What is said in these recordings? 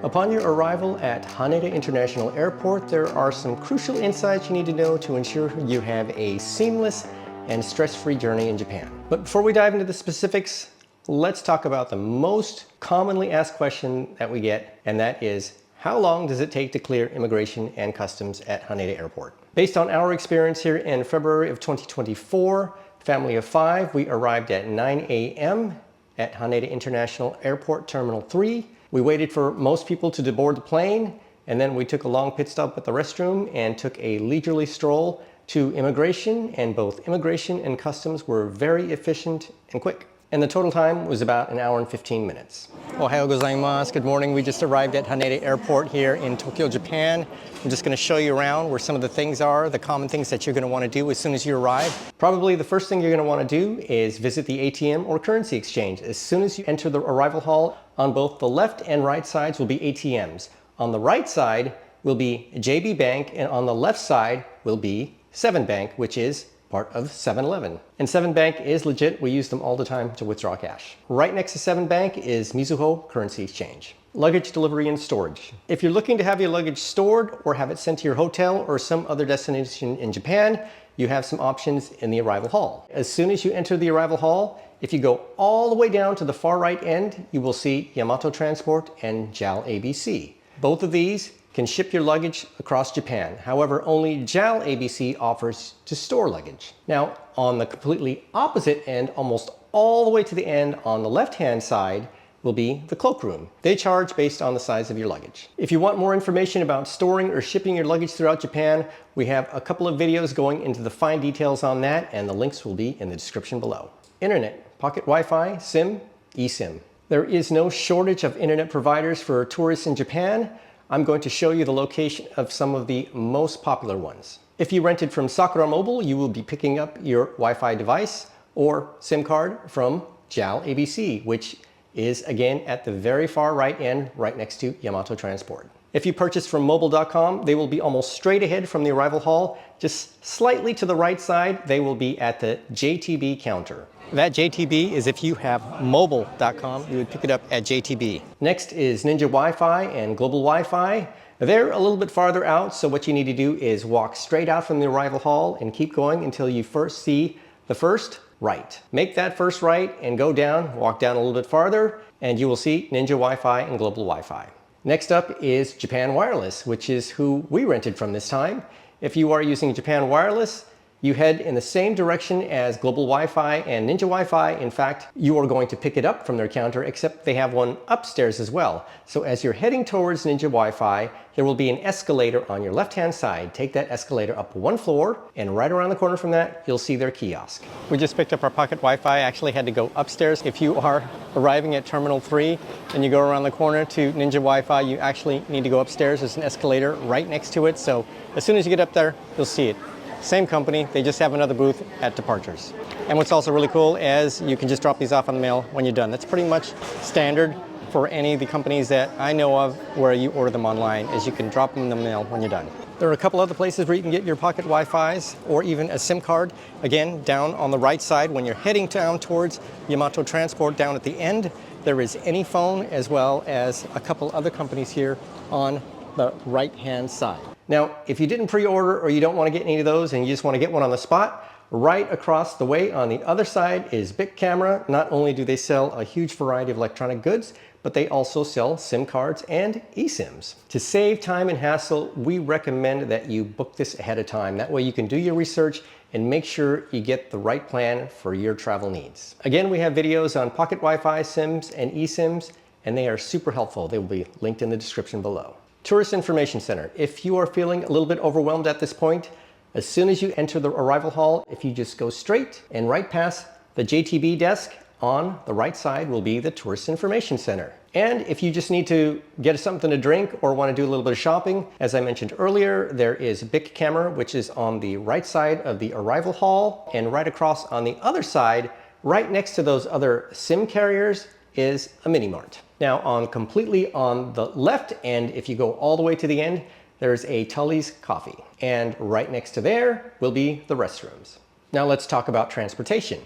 Upon your arrival at Haneda International Airport, there are some crucial insights you need to know to ensure you have a seamless and stress-free journey in Japan. But before we dive into the specifics, let's talk about the most commonly asked question that we get, and that is, how long does it take to clear immigration and customs at Haneda Airport? Based on our experience here in February of 2024, family of 5, we arrived at 9 a.m. at Haneda International Airport Terminal 3. We waited for most people to deboard the plane, and then we took a long pit stop at the restroom and took a leisurely stroll to immigration, and both immigration and customs were very efficient and quick. And the total time was about an hour and 15 minutes. Ohayou gozaimasu. Good morning. We just arrived at Haneda Airport here in Tokyo, Japan. I'm just going to show you around where some of the things are, the common things that you're going to want to do as soon as you arrive. Probably the first thing you're going to want to do is visit the ATM or currency exchange. As soon as you enter the arrival hall, on both the left and right sides will be ATMs. On the right side will be JB Bank, and on the left side will be 7 Bank, which is part of 7-Eleven. And 7 Bank is legit. We use them all the time to withdraw cash. Right next to 7 Bank is Mizuho Currency Exchange. Luggage delivery and storage. If you're looking to have your luggage stored or have it sent to your hotel or some other destination in Japan, you have some options in the arrival hall. As soon as you enter the arrival hall, if you go all the way down to the far right end, you will see Yamato Transport and JAL ABC. Both of these can ship your luggage across Japan. However, only JAL ABC offers to store luggage. Now, on the completely opposite end, almost all the way to the end on the left-hand side, will be the cloakroom. They charge based on the size of your luggage. If you want more information about storing or shipping your luggage throughout Japan, we have a couple of videos going into the fine details on that, and the links will be in the description below. Internet, pocket Wi-Fi, SIM, eSIM. There is no shortage of internet providers for tourists in Japan. I'm going to show you the location of some of the most popular ones. If you rented from Sakura Mobile, you will be picking up your Wi-Fi device or SIM card from JAL ABC, which is again at the very far right end, right next to Yamato Transport. If you purchase from mobile.com, they will be almost straight ahead from the arrival hall. Just slightly to the right side, they will be at the JTB counter. That JTB is if you have mobile.com, you would pick it up at JTB. Next is Ninja Wi-Fi and Global Wi-Fi. They're a little bit farther out, so what you need to do is walk straight out from the arrival hall and keep going until you first see the first right. Make that first right and go down, walk down a little bit farther, and you will see Ninja Wi-Fi and Global Wi-Fi. Next up is Japan Wireless, which is who we rented from this time. If you are using Japan Wireless, you head in the same direction as Global Wi-Fi and Ninja Wi-Fi. In fact, you are going to pick it up from their counter, except they have one upstairs as well. So as you're heading towards Ninja Wi-Fi, there will be an escalator on your left-hand side. Take that escalator up one floor, and right around the corner from that, you'll see their kiosk. We just picked up our pocket Wi-Fi. Actually had to go upstairs. If you are arriving at Terminal 3 and you go around the corner to Ninja Wi-Fi, you actually need to go upstairs. There's an escalator right next to it. So as soon as you get up there, you'll see it. Same company, they just have another booth at departures. And what's also really cool is you can just drop these off on the mail when you're done. That's pretty much standard for any of the companies that I know of where you order them online, is you can drop them in the mail when you're done. There are a couple other places where you can get your pocket Wi-Fis or even a SIM card. Again, down on the right side when you're heading down towards Yamato Transport, down at the end, there is AnyPhone as well as a couple other companies here on the right-hand side. Now, if you didn't pre-order or you don't want to get any of those and you just want to get one on the spot, right across the way on the other side is Bic Camera. Not only do they sell a huge variety of electronic goods, but they also sell SIM cards and eSIMs. To save time and hassle, we recommend that you book this ahead of time. That way you can do your research and make sure you get the right plan for your travel needs. Again, we have videos on pocket Wi-Fi, SIMs, and eSIMs, and they are super helpful. They will be linked in the description below. Tourist Information Center. If you are feeling a little bit overwhelmed at this point, as soon as you enter the arrival hall, if you just go straight and right past the JTB desk, on the right side will be the Tourist Information Center. And if you just need to get something to drink or want to do a little bit of shopping, as I mentioned earlier, there is Bic Camera, which is on the right side of the arrival hall, and right across on the other side, right next to those other SIM carriers, is a mini mart. Now, completely on the left end, if you go all the way to the end, there's a Tully's Coffee. And right next to there will be the restrooms. Now let's talk about transportation.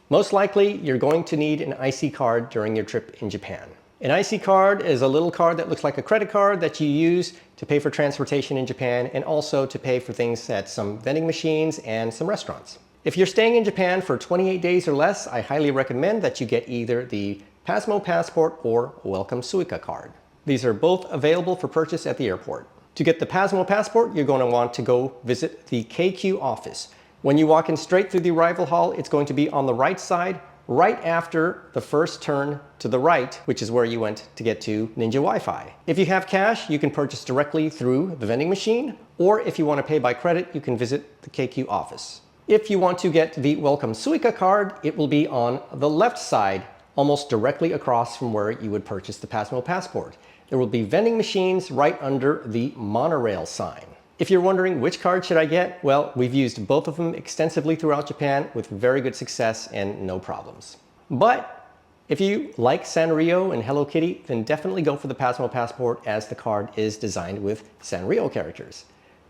Most likely, you're going to need an IC card during your trip in Japan. An IC card is a little card that looks like a credit card that you use to pay for transportation in Japan and also to pay for things at some vending machines and some restaurants. If you're staying in Japan for 28 days or less, I highly recommend that you get either the PASMO Passport or Welcome SUICA card. These are both available for purchase at the airport. To get the PASMO Passport, you're going to want to go visit the KQ office. When you walk in straight through the arrival hall, it's going to be on the right side, right after the first turn to the right, which is where you went to get to Ninja Wi-Fi. If you have cash, you can purchase directly through the vending machine, or if you want to pay by credit, you can visit the KQ office. If you want to get the Welcome SUICA card, it will be on the left side, almost directly across from where you would purchase the PASMO Passport. There will be vending machines right under the Monorail sign. If you're wondering which card should I get, well, we've used both of them extensively throughout Japan with very good success and no problems. But if you like Sanrio and Hello Kitty, then definitely go for the PASMO Passport as the card is designed with Sanrio characters.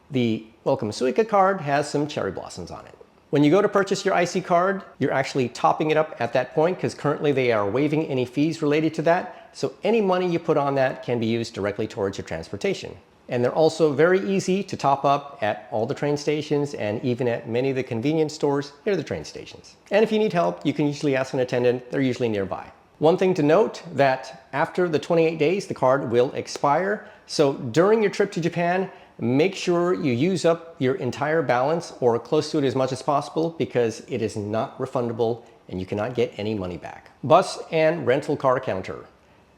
The Welcome SUICA card has some cherry blossoms on it. When you go to purchase your IC card, you're actually topping it up at that point because currently they are waiving any fees related to that. So any money you put on that can be used directly towards your transportation. And they're also very easy to top up at all the train stations and even at many of the convenience stores near the train stations. And if you need help, you can usually ask an attendant. They're usually nearby. One thing to note that after the 28 days, the card will expire. So during your trip to Japan, make sure you use up your entire balance or close to it as much as possible because it is not refundable and you cannot get any money back. Bus and rental car counter.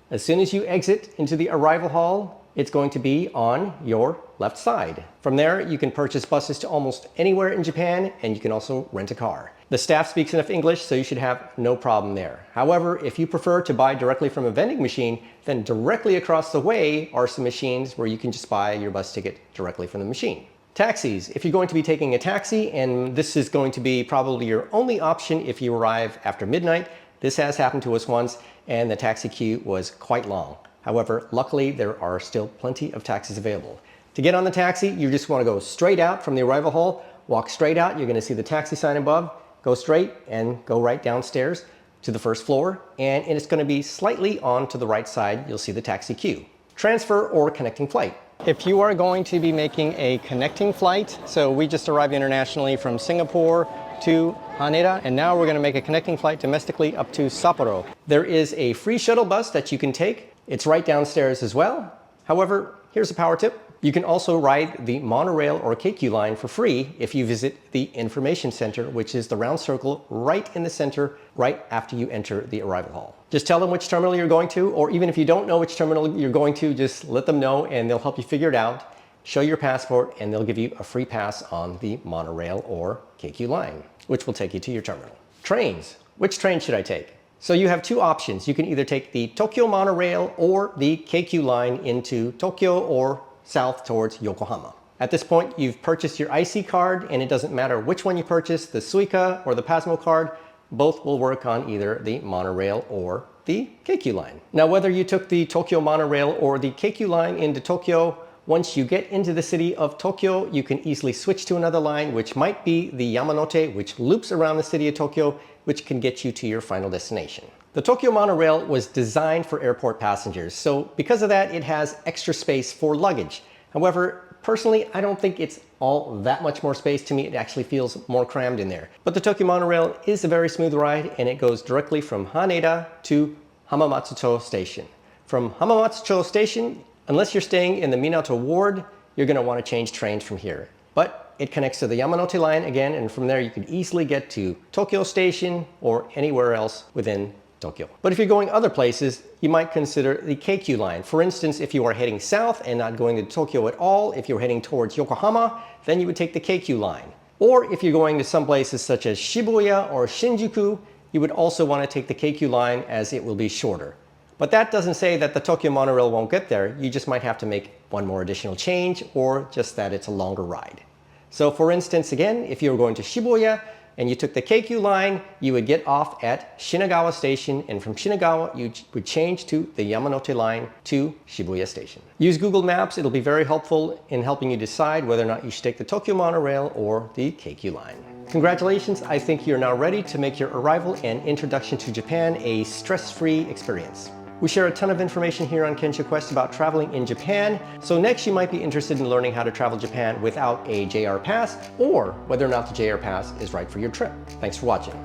As soon as you exit into the arrival hall, it's going to be on your left side. From there, you can purchase buses to almost anywhere in Japan, and you can also rent a car. The staff speaks enough English, so you should have no problem there. However, if you prefer to buy directly from a vending machine, then directly across the way are some machines where you can just buy your bus ticket directly from the machine. Taxis. If you're going to be taking a taxi, and this is going to be probably your only option if you arrive after midnight, this has happened to us once, and the taxi queue was quite long. However, luckily, there are still plenty of taxis available. To get on the taxi, you just want to go straight out from the arrival hall, walk straight out. You're going to see the taxi sign above, go straight and go right downstairs to the first floor. And it's going to be slightly on to the right side. You'll see the taxi queue. Transfer or connecting flight. If you are going to be making a connecting flight, so we just arrived internationally from Singapore to Haneda, and now we're going to make a connecting flight domestically up to Sapporo. There is a free shuttle bus that you can take. It's right downstairs as well. However, here's a power tip. You can also ride the Monorail or KQ line for free if you visit the information center, which is the round circle right in the center, right after you enter the arrival hall. Just tell them which terminal you're going to, or even if you don't know which terminal you're going to, just let them know and they'll help you figure it out. Show your passport and they'll give you a free pass on the Monorail or KQ line, which will take you to your terminal. Trains. Which train should I take? So you have two options. You can either take the Tokyo Monorail or the KQ line into Tokyo or south towards Yokohama. At this point, you've purchased your IC card, and it doesn't matter which one you purchase, the SUICA or the PASMO card, both will work on either the Monorail or the KQ line. Now, whether you took the Tokyo Monorail or the KQ line into Tokyo, once you get into the city of Tokyo, you can easily switch to another line, which might be the Yamanote, which loops around the city of Tokyo, which can get you to your final destination. The Tokyo Monorail was designed for airport passengers, so because of that, it has extra space for luggage. However, personally, I don't think it's all that much more space. To me, it actually feels more crammed in there. But the Tokyo Monorail is a very smooth ride, and it goes directly from Haneda to Hamamatsucho Station. From Hamamatsucho Station, unless you're staying in the Minato Ward, you're going to want to change trains from here. But it connects to the Yamanote line again, and from there you can easily get to Tokyo Station or anywhere else within Tokyo. But if you're going other places, you might consider the KQ line. For instance, if you are heading south and not going to Tokyo at all, if you're heading towards Yokohama, then you would take the KQ line. Or if you're going to some places such as Shibuya or Shinjuku, you would also want to take the KQ line as it will be shorter. But that doesn't say that the Tokyo Monorail won't get there. You just might have to make one more additional change, or just that it's a longer ride. So for instance, again, if you were going to Shibuya and you took the KQ line, you would get off at Shinagawa Station, and from Shinagawa, you would change to the Yamanote line to Shibuya Station. Use Google Maps. It'll be very helpful in helping you decide whether or not you should take the Tokyo Monorail or the KQ line. Congratulations, I think you're now ready to make your arrival and introduction to Japan a stress-free experience. We share a ton of information here on Kensho Quest about traveling in Japan, so next you might be interested in learning how to travel Japan without a JR Pass, or whether or not the JR Pass is right for your trip. Thanks for watching.